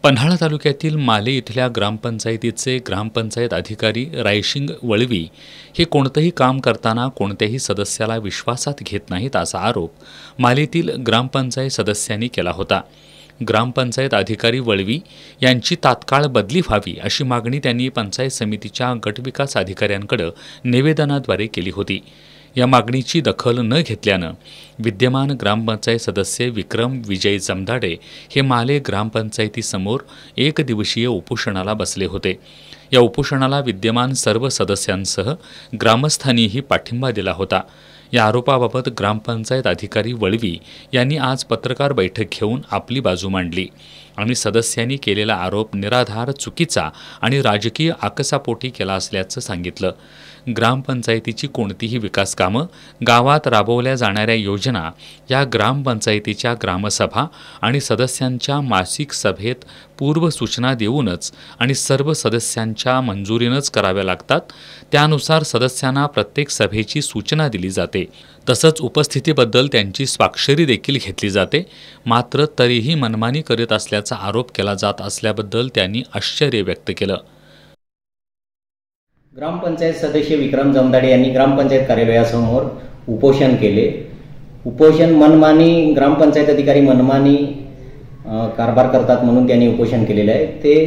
पन्हाळा तालुक्यातील माले इथल्या ग्रामपंचायतीचे ग्रामपंचायत अधिकारी रायशिंग वळवी हे कोणतेही काम करताना कोणत्याही सदस्याला विश्वासात घेत नाहीत असा आरोप मालेतील ग्रामपंचायत सदस्यांनी केला होता। ग्रामपंचायत अधिकारी वळवी यांची तात्काळ बदली व्हावी अशी मागणी त्यांनी पंचायत समितीच्या गटविकास अधिकाऱ्यांकडे निवेदनाद्वारे केली होती। या मागणीची दखल न घेतल्यानं विद्यमान ग्रामपंचायत सदस्य विक्रम विजय जमदाडे हे माले ग्रामपंचायतीसमोर एकदिवसीय उपोषणाला बसले होते। या उपोषणाला विद्यमान सर्व सदस्यांसह ग्रामस्थांनीही पाठिंबा दिला होता। या आरोपाबाबत ग्रामपंचायत अधिकारी वळवी यांनी आज पत्रकार बैठक घेऊन आपली बाजू मांडली आणि सदस्यांनी केलेला आरोप निराधार, चुकीचा आणि राजकीय आकसापोटी केला असल्याचं सांगितलं। ग्रामपंचायतीची कोणतीही विकास कामं, गावात राबवल्या जाणाऱ्या योजना या ग्रामपंचायतीच्या ग्रामसभा आणि सदस्यांच्या मासिक सभेत पूर्व सूचना देऊनच आणि सर्व सदस्यांच्या मंजुरीनंच कराव्या लागतात। त्यानुसार सदस्यांना प्रत्येक सभेची सूचना दिली जाते, तसंच उपस्थितीबद्दल त्यांची स्वाक्षरी देखील घेतली जाते। मात्र तरीही मनमानी करीत असल्याचा आरोप केला जात असल्याबद्दल त्यांनी आश्चर्य व्यक्त केलं। ग्रामपंचायत सदस्य विक्रम जमदाडे यांनी ग्रामपंचायत कार्यालयासमोर उपोषण केले। उपोषण मनमानी, ग्रामपंचायत अधिकारी मनमानी कारभार करतात म्हणून त्यांनी उपोषण केलेले आहे, ते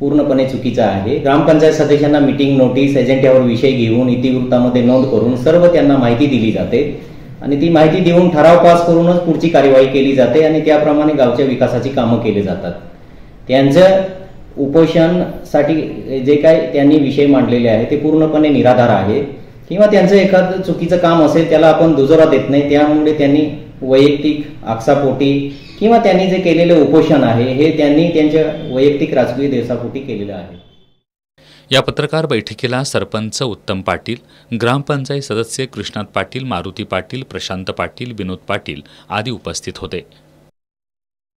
पूर्णपणे चुकीचं आहे। ग्रामपंचायत सदस्यांना मीटिंग नोटीस, एजेंड्यावर विषय घेऊन इतिवृत्तामध्ये नोंद करून सर्व त्यांना माहिती दिली जाते आणि ती माहिती देऊन ठराव पास करूनच पुढची कार्यवाही केली जाते आणि त्याप्रमाणे गावच्या विकासाची कामं केली जातात। त्यांचं उपोषणसाठी जे काय त्यांनी विषय मांडलेले आहे ते पूर्णपणे निराधार आहे किंवा त्यांचं एखादं चुकीचं काम असेल त्याला आपण दुजोरा देत नाही। त्यामुळे त्यांनी वैयक्तिक आकसापोटी किंवा त्यांनी जे केलेले उपोषण आहे हे त्यांनी त्यांच्या वैयक्तिक राजकीय देशापोटी केलेलं आहे। या पत्रकार बैठकीला सरपंच उत्तम पाटील, ग्रामपंचायत सदस्य कृष्णात पाटील, मारुती पाटील, प्रशांत पाटील, विनोद पाटील आदी उपस्थित होते।